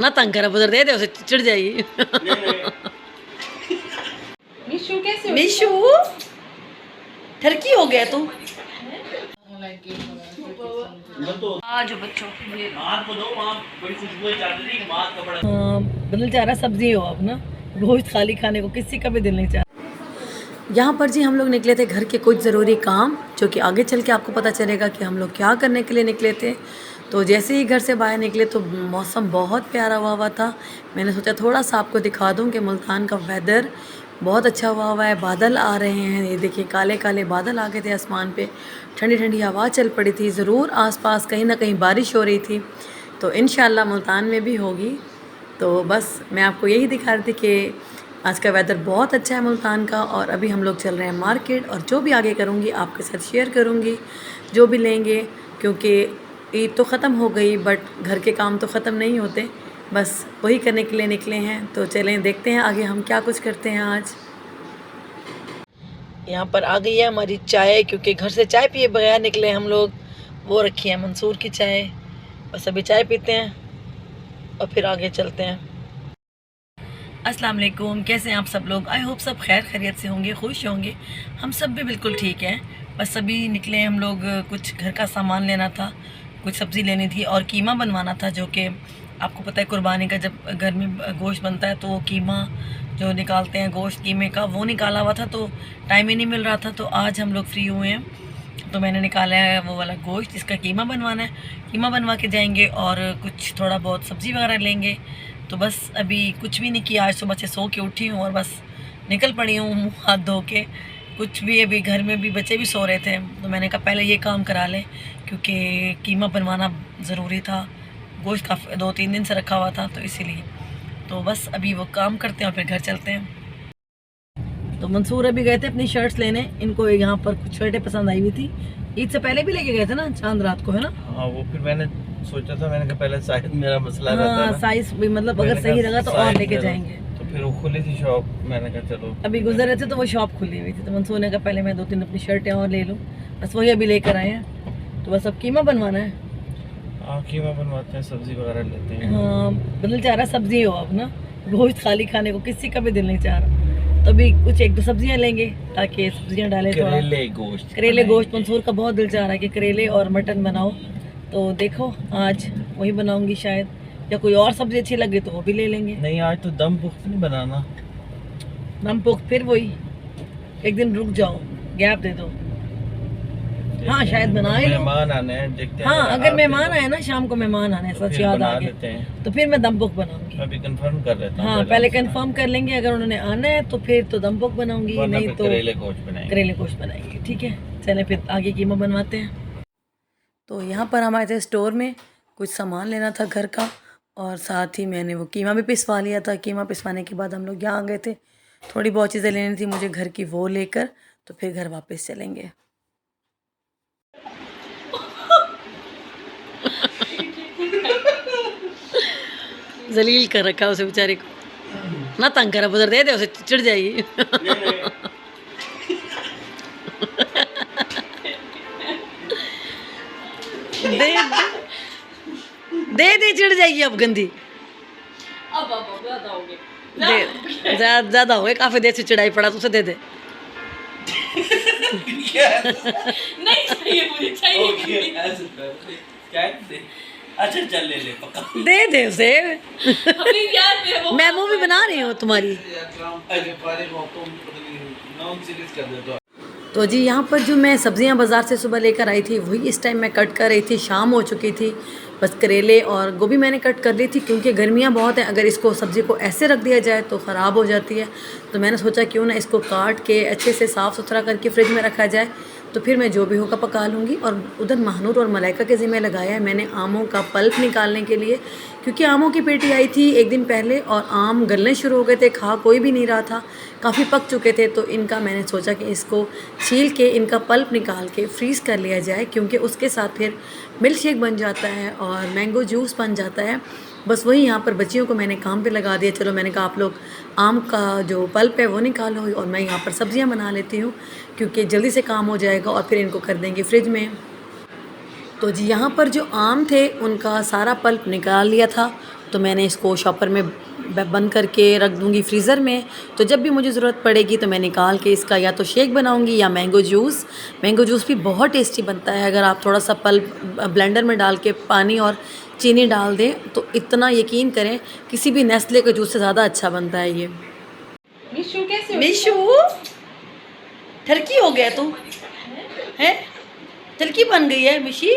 ना तंग करा उधर दे उसे चिढ़ जाएगी। मिशू कैसे हो? मिशू ठरकी हो गया तू। आज बच्चों दिल चाह रहा सब्जी हो अब ना, गोश्त खाली खाने को किसी का भी दिल नहीं चाह रहा। यहाँ पर जी हम लोग निकले थे घर के कुछ ज़रूरी काम, जो कि आगे चल के आपको पता चलेगा कि हम लोग क्या करने के लिए निकले थे। तो जैसे ही घर से बाहर निकले तो मौसम बहुत प्यारा हुआ था। मैंने सोचा थोड़ा सा आपको दिखा दूँ कि मुल्तान का वेदर बहुत अच्छा हुआ है। बादल आ रहे हैं, ये देखिए काले काले बादल आ गए थे आसमान पे, ठंडी ठंडी हवा चल पड़ी थी। ज़रूर आसपास कहीं ना कहीं बारिश हो रही थी, तो इंशाल्लाह मुल्तान में भी होगी। तो बस मैं आपको यही दिखा रही थी कि आज का वेदर बहुत अच्छा है मुल्तान का। और अभी हम लोग चल रहे हैं मार्केट, और जो भी आगे करूँगी आपके साथ शेयर करूँगी, जो भी लेंगे, क्योंकि ईद तो ख़त्म हो गई बट घर के काम तो ख़त्म नहीं होते, बस वही करने के लिए निकले हैं। तो चलें देखते हैं आगे हम क्या कुछ करते हैं आज। यहाँ पर आ गई है हमारी चाय, क्योंकि घर से चाय पिए बगैर निकले हम लोग। वो रखी है मंसूर की चाय, बस अभी चाय पीते हैं और फिर आगे चलते हैं। अस्सलाम वालेकुम, कैसे हैं आप सब लोग? आई होप सब खैर खैरियत से होंगे, खुश होंगे। हम सब भी बिल्कुल ठीक हैं। बस अभी निकले हम लोग, कुछ घर का सामान लेना था, कुछ सब्ज़ी लेनी थी और कीमा बनवाना था, जो कि आपको पता है कुर्बानी का जब घर में गोश्त बनता है तो वो कीमा जो निकालते हैं गोश्त कीमे का, वो निकाला हुआ था, तो टाइम ही नहीं मिल रहा था। तो आज हम लोग फ्री हुए हैं, तो मैंने निकाला है वो वाला गोश्त जिसका कीमा बनवाना है। कीमा बनवा के जाएंगे और कुछ थोड़ा बहुत सब्ज़ी वगैरह लेंगे। तो बस अभी कुछ भी नहीं किया, आज सुबह से सो के उठी हूँ और बस निकल पड़ी हूँ मुँह हाथ धो के। कुछ भी अभी घर में भी बच्चे भी सो रहे थे, तो मैंने कहा पहले ये काम करा लें, क्योंकि कीमा बनवाना ज़रूरी था। गोश्त काफ़ी 2-3 दिन से रखा हुआ था, तो इसीलिए तो बस अभी वो काम करते हैं और फिर घर चलते हैं। तो मंसूर अभी गए थे अपनी शर्ट्स लेने, इनको यहाँ पर कुछ शर्टें पसंद आई हुई थी। ईद से पहले भी लेके गए थे ना, चांद रात को, है ना? हाँ, वो फिर मैंने सोचा था, मैंने कहा पहले साइज मेरा मसला रहता है ना, साइज भी मतलब अगर सही लगा तो और लेके जाएंगे। तो फिर वो खुली थी शॉप, मैंने कहा चलो अभी गुजर रहे थे तो वो शॉप खुली हुई थी, तो मंसूर ने कहा पहले मैं 2-3 अपनी शर्टें और ले लूँ, बस वही अभी लेकर आए हैं। तो बस अब कीमा बनवाना है। हाँ, कीमा बनवाते हैं, सब्जी वगैरह लेते हैं। हाँ, दिल चाह रहा सब्जी हो अब ना, गोश्त खाली खाने को किसी का भी दिल नहीं चाह रहा। तो अभी कुछ 1-2 सब्जियां लेंगे ताकि सब्जियां डालें थोड़ा। करेले गोश्त मंसूर का बहुत दिल चाह रहा है कि करेले और मटन बनाओ, तो देखो आज वही बनाऊंगी शायद, या कोई और सब्जी अच्छी लगे तो वो भी ले लेंगे। नहीं, आज तो दम पुख्त नहीं बनाना। दम पुख्त फिर वही, एक दिन रुक जाओ, गैप दे दो। हाँ शायद बना ही लो। मेहमान आने हैं, देखते हैं। हाँ अगर मेहमान आए ना, शाम को मेहमान आने, सच याद आ गया, तो फिर मैं दम पुख्त बनाऊंगी। अभी कंफर्म कर लेता हूँ। हाँ पहले कंफर्म कर लेंगे, अगर उन्होंने आना है तो फिर तो दम पुख्त बनाऊंगी, नहीं तो करेले गोश्त बनाएंगे। ठीक है, चले फिर आगे कीमा बनवाते हैं। तो यहाँ पर हम आए थे स्टोर में, कुछ सामान लेना था घर का, और साथ ही मैंने वो कीमा भी पिसवा लिया था। कीमा पिसवाने के बाद हम लोग यहाँ आ गए थे, थोड़ी बहुत चीज़ें लेनी थी मुझे घर की, वो लेकर तो फिर घर वापस चलेंगे। जलील कर रखा उसे बेचारे को, ना तंग करा उधर दे उसे चिढ़ जाएगी। दे दे दे चिढ़ जाएगी अब, गंदी अब ज्यादा हो गए। दे, ज्यादा हो गए, काफी देर से चिढ़ाई पड़ा, तो उसे दे दे। नहीं चाहिए, मुझे चाहिए। अच्छा चल ले पक्का। दे उसे। अभी यार मैं मूवी बना रही हूँ तुम्हारी। तो जी यहाँ पर जो मैं सब्जियाँ बाज़ार से सुबह लेकर आई थी, वही इस टाइम मैं कट कर रही थी। शाम हो चुकी थी, बस करेले और गोभी मैंने कट कर ली थी, क्योंकि गर्मियाँ बहुत हैं, अगर इसको सब्ज़ी को ऐसे रख दिया जाए तो ख़राब हो जाती है। तो मैंने सोचा क्यों ना इसको काट के अच्छे से साफ़ सुथरा करके फ्रिज में रखा जाए, तो फिर मैं जो भी होगा पका लूँगी। और उधर महानूर और मलाइका के ज़िम्मे लगाया है मैंने आमों का पल्प निकालने के लिए, क्योंकि आमों की पेटी आई थी एक दिन पहले और आम गलने शुरू हो गए थे, खा कोई भी नहीं रहा था, काफ़ी पक चुके थे। तो इनका मैंने सोचा कि इसको छील के इनका पल्प निकाल के फ्रीज़ कर लिया जाए, क्योंकि उसके साथ फिर मिल्क शेक बन जाता है और मैंगो जूस बन जाता है। बस वही यहाँ पर बच्चियों को मैंने काम पे लगा दिया। चलो मैंने कहा आप लोग आम का जो पल्प है वो निकालो, और मैं यहाँ पर सब्जियाँ बना लेती हूँ, क्योंकि जल्दी से काम हो जाएगा और फिर इनको कर देंगे फ्रिज में। तो जी यहाँ पर जो आम थे उनका सारा पल्प निकाल लिया था, तो मैंने इसको शॉपर में बंद करके रख दूँगी फ्रीज़र में। तो जब भी मुझे ज़रूरत पड़ेगी तो मैं निकाल के इसका या तो शेक बनाऊँगी या मैंगो जूस भी बहुत टेस्टी बनता है। अगर आप थोड़ा सा पल्प ब्लेंडर में डाल के पानी और चीनी डाल दें तो इतना यकीन करें किसी भी नेस्ले के जूस से ज़्यादा अच्छा बनता है ये। मिशू कैसे हो? मिशू ठरकी हो गया तू है, ठरकी बन गई है मिशी।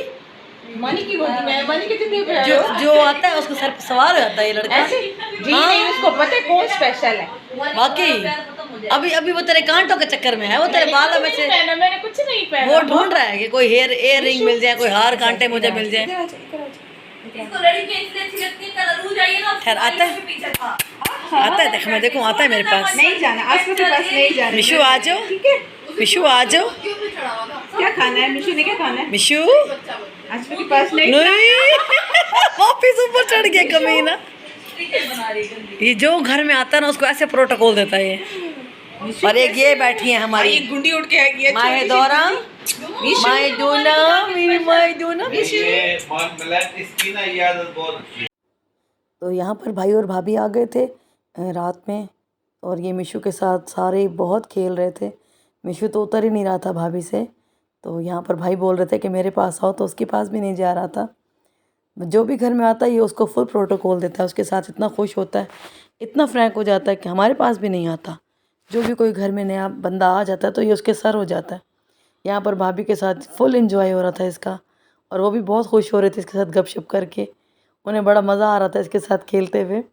मनी की गोदी में, मनी के कितने प्यारे जो हो। जो आता है उसको सर पे सवार हो जाता है ये लड़का। ऐसे जी नहीं, उसको पता है कौन स्पेशल है। वाकई अभी अभी वो तेरे कांटों के चक्कर में है, वो तेरे बालों में से पहना, मैंने कुछ नहीं पहना। वो ढूंढ रहा है कि कोई हेयर रिंग मिल जाए, कोई हार कांटे मुझे मिल जाए। इसको लड़की इसलिए अच्छी लगती है, कल रू जाइए ना, खैर आता है, पीछे था। आता है, देख मैं देखूं आता है मेरे पास। नहीं जाना, आसमा के पास नहीं जाना। मिशू आ जाओ, मिशू आ जाओ। क्या खाना है? मिशू ने क्या खाना है? मिशू आसमा के पास नहीं। नहीं वापिस ऊपर चढ़ गया कमीना। ये जो घर में आता है ना उसको ऐसे प्रोटोकॉल देता है ये। और एक ये बैठी है हमारी ये गुंडी उठ के आएगी। माहे दौरा, माहे दूना, मेरी माहे दूना। ये ब्लैक स्किन है, ये आदत बहुत अच्छी है। तो यहाँ पर भाई और भाभी आ गए थे रात में, और ये मिशू के साथ सारे बहुत खेल रहे थे। मिशू तो उतर ही नहीं रहा था भाभी से, तो यहाँ पर भाई बोल रहे थे कि मेरे पास आओ, तो उसके पास भी नहीं जा रहा था। जो भी घर में आता है ये उसको फुल प्रोटोकॉल देता है, उसके साथ इतना खुश होता है, इतना फ्रैंक हो जाता है कि हमारे पास भी नहीं आता। जो भी कोई घर में नया बंदा आ जाता है तो ये उसके सर हो जाता है। यहाँ पर भाभी के साथ फुल एंजॉय हो रहा था इसका, और वो भी बहुत खुश हो रहे थे इसके साथ गपशप करके। उन्हें बड़ा मज़ा आ रहा था इसके साथ खेलते हुए।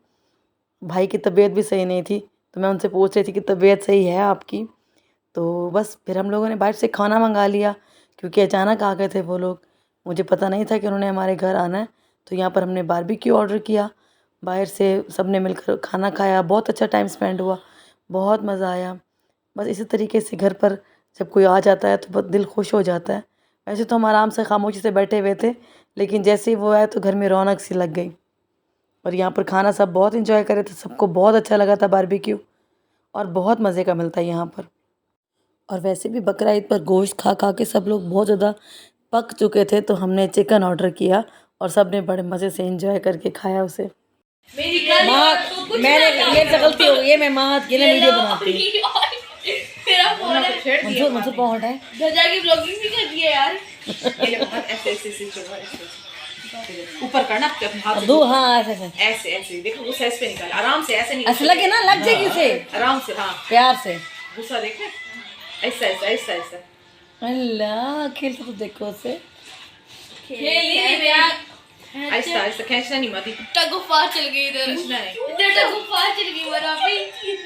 भाई की तबीयत भी सही नहीं थी, तो मैं उनसे पूछ रही थी कि तबीयत सही है आपकी। तो बस फिर हम लोगों ने बाहर से खाना मंगा लिया, क्योंकि अचानक आ गए थे वो लोग। मुझे पता नहीं था कि उन्होंने हमारे घर आना है। तो यहाँ पर हमने बारबेक्यू ऑर्डर किया, बाहर से सब ने मिलकर खाना खाया, बहुत अच्छा टाइम स्पेंड हुआ, बहुत मज़ा आया। बस इसी तरीके से घर पर जब कोई आ जाता है तो बहुत दिल खुश हो जाता है। वैसे तो हम आराम से खामोशी से बैठे हुए थे, लेकिन जैसे ही वो आए तो घर में रौनक सी लग गई। और यहाँ पर खाना सब बहुत एंजॉय करे थे, सबको बहुत अच्छा लगा था बारबेक्यू, और बहुत मज़े का मिलता है यहाँ पर। और वैसे भी बकरा ईद पर गोश्त खा खा के सब लोग बहुत ज़्यादा पक चुके थे, तो हमने चिकन ऑर्डर किया और सब ने बड़े मज़े से एंजॉय करके खाया उसे। मैंने ये तो गलती हो गई है, मैं महत के लिए वीडियो बनाती हूँ। तेरा फोन है। मंसूर पहुँच है गजा की ब्लॉगिंग भी कर दी है यार। ये देखो ऐसे ऐसे ऐसे चलो, ऐसे ऊपर करना अपने हाथ से। दो, हाँ ऐसे ऐसे ऐसे ऐसे देखो, वो साइज पे निकाल, आराम से, ऐसे नहीं ऐसे लगे ना, लग जाएगी उसे आराम से। हाँ प्यार से। गुस्सा देखे, ऐसा ऐसा ऐसा ऐसा। अल्लाह खेलते तो देखो उसे। खेल नहीं यार, ऐसा ऐसा खींचना नहीं, मत गुफा चल गई इधर, खींचना नहीं, इधर गुफा चल गई मरा भी।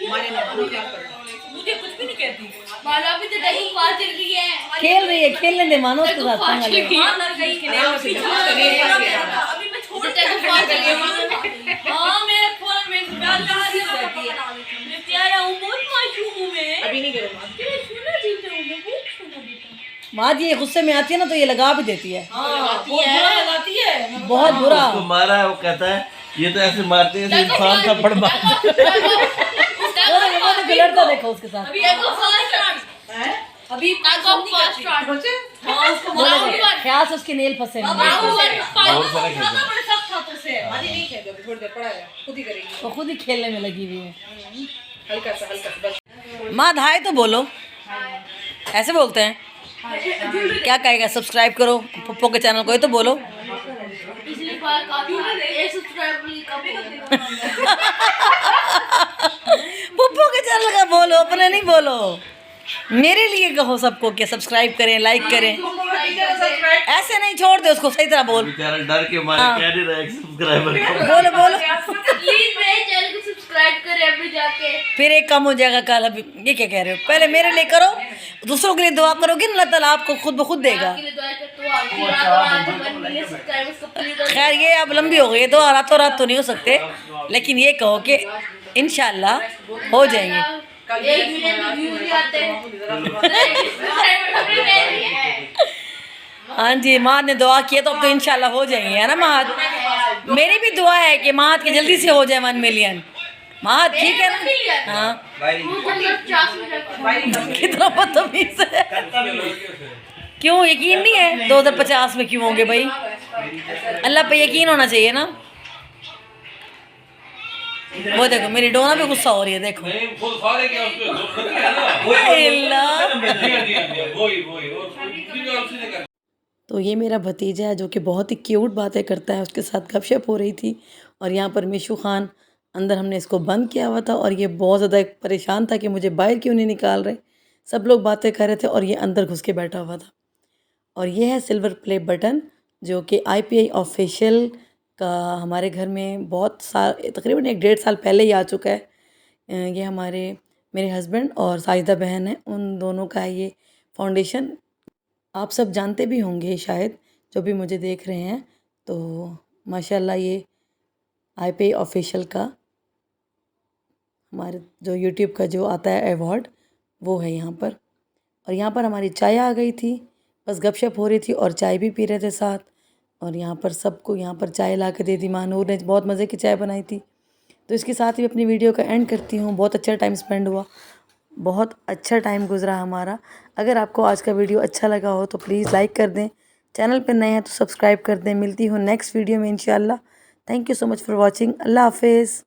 मारे ना, मारो क्या करना, मुझे कुछ भी नहीं कहती, मारा भी तो गुफा चल गई है। खेल रही है, खेलने दे, मानो उसके साथ पंगा ले। आराम से अभी मैं छोड़ के गुफा चल गई। हां मेरे फोन में प्यार रहती है, मैं प्यारा हूं, बहुत मासूम हूं मैं। अभी नहीं करो मां, सुना जीता हूं मैं, बहुत सुना जीता हूं। माँ जी ये गुस्से में आती है ना तो ये लगा भी देती है, बहुत बुरा लगाती है, बहुत बुरा। उसको मारा है, वो कहता है ये तो ऐसे मारते हैं इंसान का पड़ मारते वो तो लड़ता देखो उसके साथ। अभी एगो फास्ट है, अभी एगो फास्ट हां उसको मारो, ख्याल से उसके नेल फंसे हैं। और सारा खेल बड़े सख्त हाथों से मां नहीं खेल, अभी थोड़ी देर पड़ा है, खुद ही करेगी, वो खुद ही खेलने में लगी हुई है। हल्का सा बस। माँ धाय तो बोलो, ऐसे बोलते हैं। क्या कहेगा, सब्सक्राइब करो पप्पो के चैनल को, ये तो बोलो। पिछली बार काफी 1 सब्सक्राइबर कम हो गया। पप्पो के चैनल का बोलो, अपने नहीं बोलो। मेरे लिए कहो सबको कि सब्सक्राइब करें, लाइक करें, ऐसे नहीं छोड़ दे उसको, सही तरह बोल। बेचारा डर के मारे कह नहीं रहा है सब्सक्राइबर बोलो बोलो, प्लीज मेरे चैनल को सब्सक्राइब करें अभी जाके। फिर एक कम हो जाएगा कल। अभी ये क्या कह रहे हो, पहले मेरे लिए करो, दूसरों के लिए दुआ करोगे ना, अल्लाह ताला आपको खुद ब खुद देगा। आपके लिए दुआ करता हूं, आपकी रात और आज 1 मिलियन सब्सक्राइबर्स को प्लीज। खैर ये अब लंबी हो गई है, तो रातों रात तो नहीं हो सकते, लेकिन ये कहो कि इंशाल्लाह हो जाएंगे। 1 मिलियन व्यूज भी आते हैं। हाँ जी, माँ ने दुआ किया तो अब तो इंशाल्लाह हो जाएंगे, है ना माँ? मेरी भी दुआ है कि माँ के जल्दी से हो जाए 1 मिलियन। माँ ठीक है ना? हाँ कितना बदतमीज है, क्यों यकीन नहीं है 2050 में क्यों होंगे भाई? अल्लाह पे यकीन होना चाहिए ना। वो देखो मेरी डोना पे गुस्सा हो रही है, देखो। नहीं फुल सारे क्या उसपे जोर रखी है ना वही वही और दूसरी बार उसी ने कर तो ये मेरा भतीजा है जो कि बहुत ही क्यूट बातें करता है, उसके साथ गपशप हो रही थी। और यहाँ पर मिशू खान, अंदर हमने इसको बंद किया हुआ था और ये बहुत ज़्यादा परेशान था कि मुझे बाहर क्यों नहीं निकाल रहे। सब लोग बातें कर रहे थे और ये अंदर घुस के बैठा हुआ था। और ये है सिल्वर प्ले बटन जो कि IPI ऑफिशियल का हमारे घर में बहुत साल, तकरीबन 1 डेढ़ साल पहले ही आ चुका है। ये हमारे मेरे हस्बैंड और साजिदा बहन है, उन दोनों का है ये फाउंडेशन। आप सब जानते भी होंगे शायद, जो भी मुझे देख रहे हैं। तो माशाल्लाह ये IPI ऑफिशियल का हमारे जो यूट्यूब का जो आता है अवार्ड, वो है यहाँ पर। और यहाँ पर हमारी चाय आ गई थी, बस गपशप हो रही थी और चाय भी पी रहे थे साथ। और यहाँ पर सबको यहाँ पर चाय ला के दे दी, महानूर ने बहुत मज़े की चाय बनाई थी। तो इसके साथ ही अपनी वीडियो का एंड करती हूँ। बहुत अच्छा टाइम स्पेंड हुआ, बहुत अच्छा टाइम गुजरा हमारा। अगर आपको आज का वीडियो अच्छा लगा हो तो प्लीज़ लाइक कर दें, चैनल पर नए हैं तो सब्सक्राइब कर दें। मिलती हूँ नेक्स्ट वीडियो में इंशाल्लाह। Thank you so much for watching. अल्लाह हाफिज़।